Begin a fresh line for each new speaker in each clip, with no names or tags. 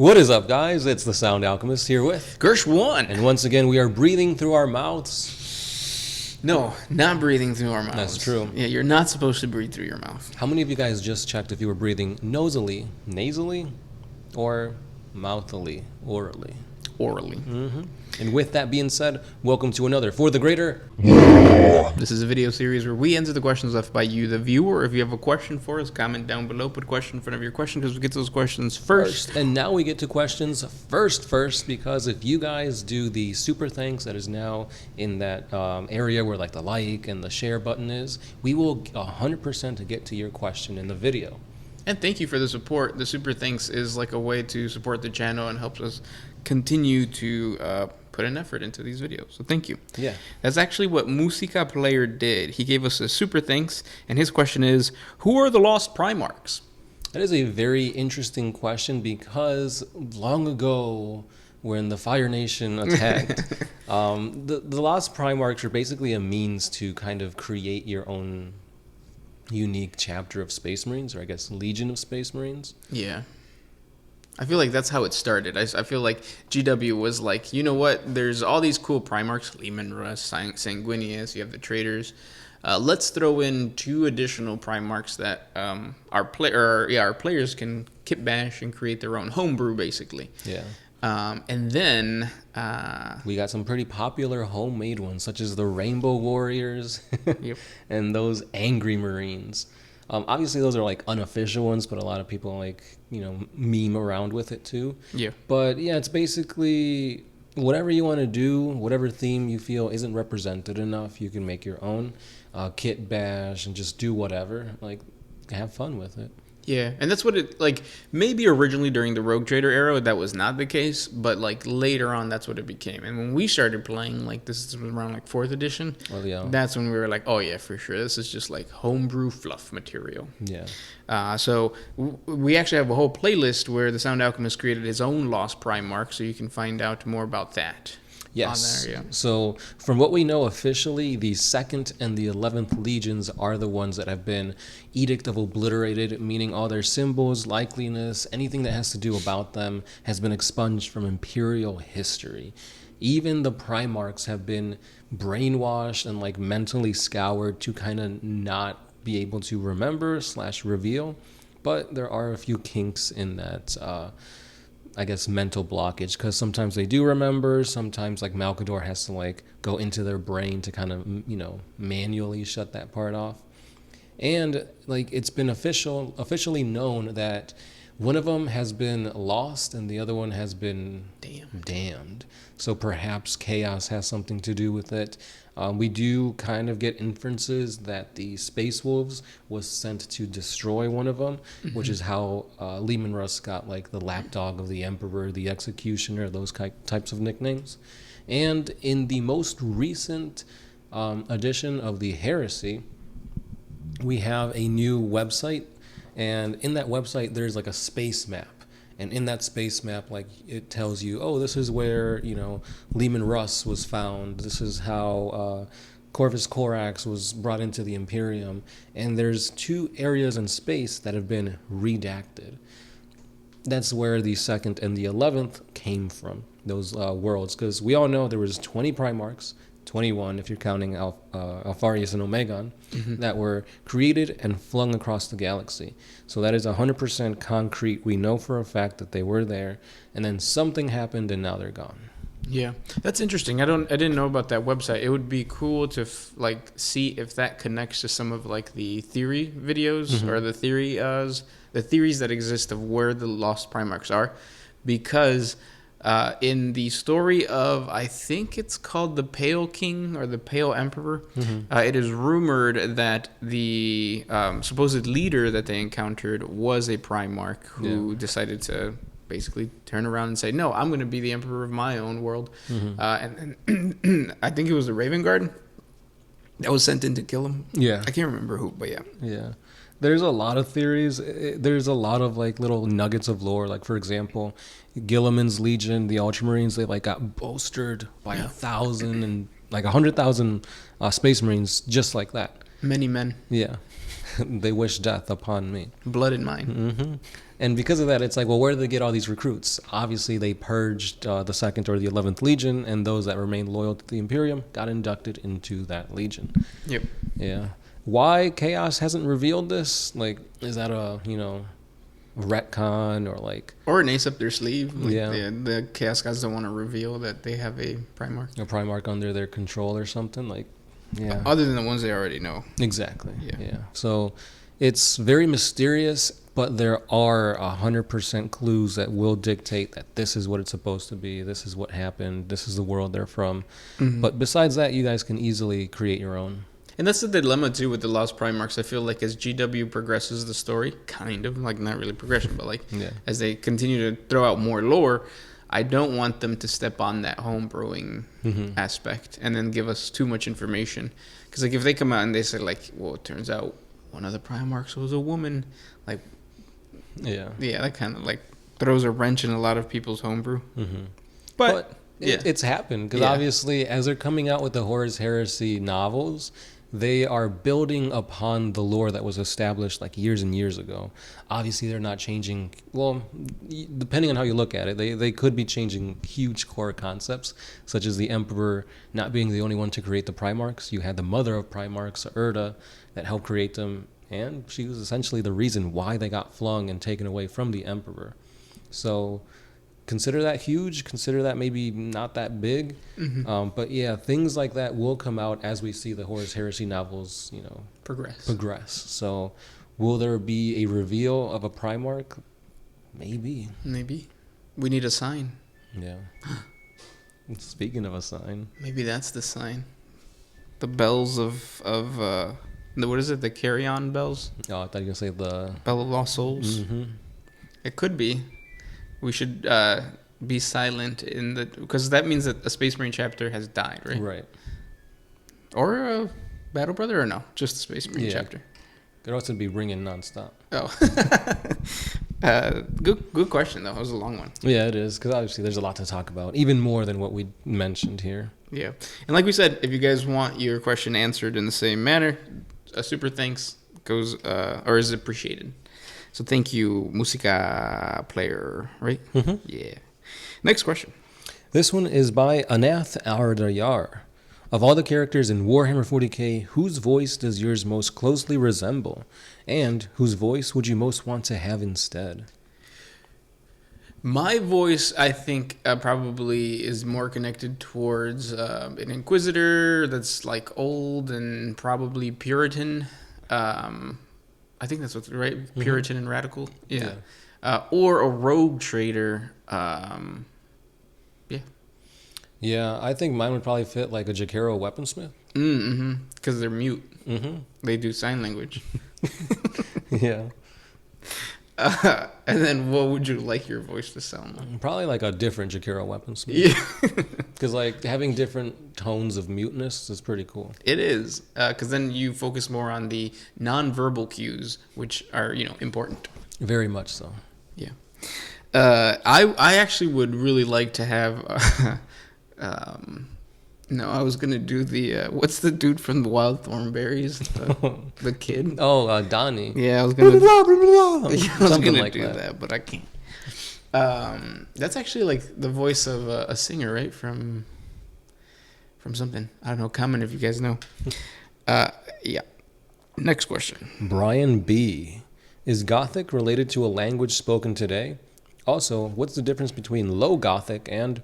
What is up, guys? It's the Sound Alchemist here with
Gersh1.
And once again, we are breathing through our mouths.
No, not breathing through our mouths.
That's true.
Yeah, you're not supposed to breathe through your mouth.
How many of you guys just checked if you were breathing nasally, or mouthily, orally?
Orally.
Mm-hmm. And with that being said, welcome to another For the Greater.
This is a video series where we answer the questions left by you, the viewer. If you have a question for us, comment down below. Put question in front of your question because we get those questions first.
And now we get to questions first, because if you guys do the super thanks that is now in that area where like the like and the share button is, we will 100% get to your question in the video.
And thank you for the support. The super thanks is like a way to support the channel and helps us continue to put an effort into these videos. So thank you.
Yeah.
That's actually what Musica Player did. He gave us a super thanks, and his question is, who are the lost Primarchs?
That is a very interesting question because long ago, when the Fire Nation attacked, the Lost Primarchs are basically a means to kind of create your own unique chapter of Space Marines, or I guess Legion of Space Marines.
Yeah. I feel like that's how it started. I feel like GW was like, you know what? There's all these cool Primarchs, Leman Russ, Sanguinius, you have the Traders. Let's throw in 2 additional Primarchs that our players can kit bash and create their own homebrew, basically.
Yeah.
And then
we got some pretty popular homemade ones, such as the Rainbow Warriors
yep.
and those Angry Marines. Obviously, those are like unofficial ones, but a lot of people like, meme around with it too.
Yeah.
But yeah, it's basically whatever you want to do, whatever theme you feel isn't represented enough, you can make your own kit bash and just do whatever. Like, have fun with it.
Yeah, and that's what it, like, maybe originally during the Rogue Trader era, that was not the case, but, like, later on, that's what it became. And when we started playing, like, this was around, like, 4th edition,
well, yeah.
That's when we were like, oh, yeah, for sure, this is just, like, homebrew fluff material.
Yeah.
So we actually have a whole playlist where the Sound Alchemist created his own Lost Primarch, so you can find out more about that.
Yes.
On there, yeah.
So from what we know officially, the 2nd and the 11th Legions are the ones that have been Edict of Obliterated, meaning all their symbols, likeliness, anything that has to do about them has been expunged from Imperial history. Even the Primarchs have been brainwashed and like mentally scoured to kind of not be able to remember / reveal. But there are a few kinks in that I guess mental blockage, because sometimes they do remember, sometimes like Malkador has to like go into their brain to kind of manually shut that part off. And like it's been officially known that one of them has been lost and the other one has been damned. So perhaps chaos has something to do with it. We do kind of get inferences that the Space Wolves was sent to destroy one of them, which is how Leman Russ got like the lapdog of the Emperor, the Executioner, those types of nicknames. And in the most recent edition of the Heresy, we have a new website, and in that website there's like a space map. And in that space map, like, it tells you, oh, this is where, Leman Russ was found. This is how Corvus Corax was brought into the Imperium. And there's 2 areas in space that have been redacted. That's where the 2nd and the 11th came from, those worlds. Because we all know there was 20 Primarchs, 21 if you're counting Alpharius and Omegon, that were created and flung across the galaxy. So that is 100% concrete. We know for a fact that they were there, and then something happened and now they're gone.
Yeah, that's interesting. I didn't know about that website. It would be cool to see if that connects to some of like the theory videos or the theories that exist of where the Lost Primarchs are, because in the story of, I think it's called the Pale King or the Pale Emperor, it is rumored that the supposed leader that they encountered was a Primarch who decided to basically turn around and say, no, I'm going to be the Emperor of my own world. And I think it was the Raven Guard that was sent in to kill him.
Yeah.
I can't remember who, but yeah.
Yeah. There's a lot of theories. There's a lot of like little nuggets of lore. Like, for example, Gilliman's Legion, the Ultramarines, they like got bolstered by 1,000 and like 100,000 Space Marines just like that.
Many men.
Yeah. they wish death upon me.
Blood in mine.
Hmm. And because of that, it's like, well, where did they get all these recruits? Obviously, they purged the 2nd or the 11th Legion, and those that remained loyal to the Imperium got inducted into that Legion.
Yep.
Yeah. Why Chaos hasn't revealed this? Like, is that a, retcon or like...
Or an ace up their sleeve. Like
Yeah.
The Chaos Gods don't want to reveal that they have a Primarch.
A Primarch under their control or something? Like, yeah.
Other than the ones they already know.
Exactly.
Yeah.
Yeah. So it's very mysterious, but there are 100% clues that will dictate that this is what it's supposed to be. This is what happened. This is the world they're from.
Mm-hmm.
But besides that, you guys can easily create your own.
And that's the dilemma, too, with the Lost Primarchs. I feel like as GW progresses the story, kind of, like not really progression, but like as they continue to throw out more lore, I don't want them to step on that homebrewing aspect and then give us too much information. Because like if they come out and they say like, well, it turns out one of the Primarchs was a woman, like, yeah, that kind of like throws a wrench in a lot of people's homebrew.
Mm-hmm.
But
it's happened because obviously as they're coming out with the Horus Heresy novels, they are building upon the lore that was established like years and years ago. Obviously, they're not changing. Well, depending on how you look at it, they could be changing huge core concepts, such as the Emperor not being the only one to create the Primarchs. You had the mother of Primarchs, Erda, that helped create them, and she was essentially the reason why they got flung and taken away from the Emperor. So consider that huge, consider that maybe not that big. But yeah, things like that will come out as we see the Horus Heresy novels, progress. So will there be a reveal of a Primarch? Maybe.
We need a sign.
Yeah. Speaking of a sign.
Maybe that's the sign. The bells of what is it? The carry-on bells?
Oh, I thought you were going to say the...
Bell of Lost Souls? Mm-hmm. It could be. We should be silent because that means that a Space Marine chapter has died, right?
Right.
Or a Battle Brother, or no? Just the Space Marine chapter.
Could also be ringing nonstop.
Oh. Good question, though. That was a long one.
Yeah, it is, because obviously there's a lot to talk about, even more than what we mentioned here.
Yeah. And like we said, if you guys want your question answered in the same manner, a super thanks goes or is appreciated. So thank you, Musica Player, right? Mm-hmm. Yeah. Next question.
This one is by Anath Ardayar. Of all the characters in Warhammer 40K, whose voice does yours most closely resemble? And whose voice would you most want to have instead?
My voice, I think, probably is more connected towards an Inquisitor that's like old and probably Puritan. I think that's what's right. Puritan and radical. Yeah. Or a rogue trader.
Yeah, I think mine would probably fit like a Jakiro weaponsmith.
Because they're mute. They do sign language.
Yeah.
And then what would you like your voice to sound like?
Probably like a different Jakiro weaponsmith.
Yeah.
Because like having different tones of muteness is pretty cool.
It is. Because then you focus more on the non-verbal cues, which are, important.
Very much so.
Yeah. I actually would really like to have... no, I was going to do the... what's the dude from the Wild Thornberries? The kid?
Oh, Donnie.
Yeah, I was going to...
Something like
that, but I can't. That's actually like the voice of a singer, right? From something. I don't know. Comment if you guys know. Yeah. Next question.
Brian B. Is Gothic related to a language spoken today? Also, what's the difference between Low Gothic and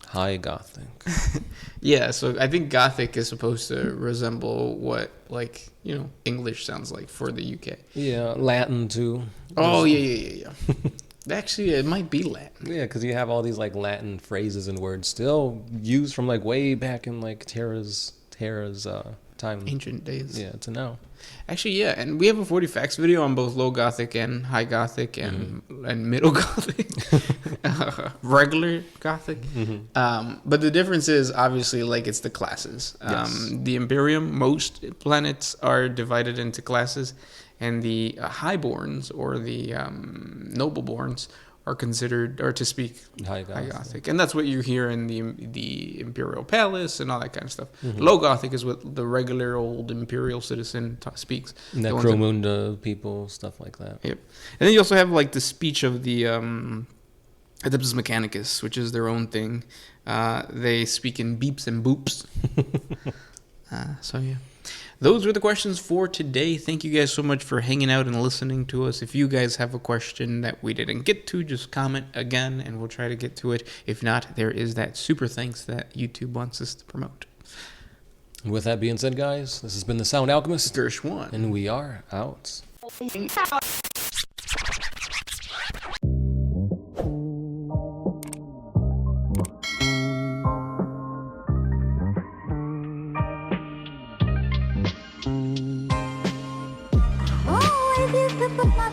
High Gothic?
Yeah, so I think Gothic is supposed to resemble what, English sounds like for the UK.
Yeah, Latin too.
Oh, yeah. Actually, it might be Latin.
Yeah, because you have all these Latin phrases and words still used from way back in Terra's time.
Ancient days.
Yeah, to now.
Actually, yeah, and we have a 40 Facts video on both Low Gothic and High Gothic and Middle Gothic, regular Gothic. But the difference is obviously it's the classes.
Yes.
The Imperium, most planets are divided into classes, and the Highborns or the Nobleborns are considered or to speak
High
High
Gothic.
Gothic, and that's what you hear in the Imperial Palace and all that kind of stuff.
Mm-hmm.
Low Gothic is what the regular old Imperial citizen speaks.
Necromunda people, stuff like that.
Yep. And then you also have like the speech of the Adeptus Mechanicus, which is their own thing. They speak in beeps and boops. So yeah. Those were the questions for today. Thank you guys so much for hanging out and listening to us. If you guys have a question that we didn't get to, just comment again and we'll try to get to it. If not, there is that super thanks that YouTube wants us to promote.
With that being said, guys, this has been the Sound Alchemist.
Gershwan.
And we are out.
Oh, I used to put my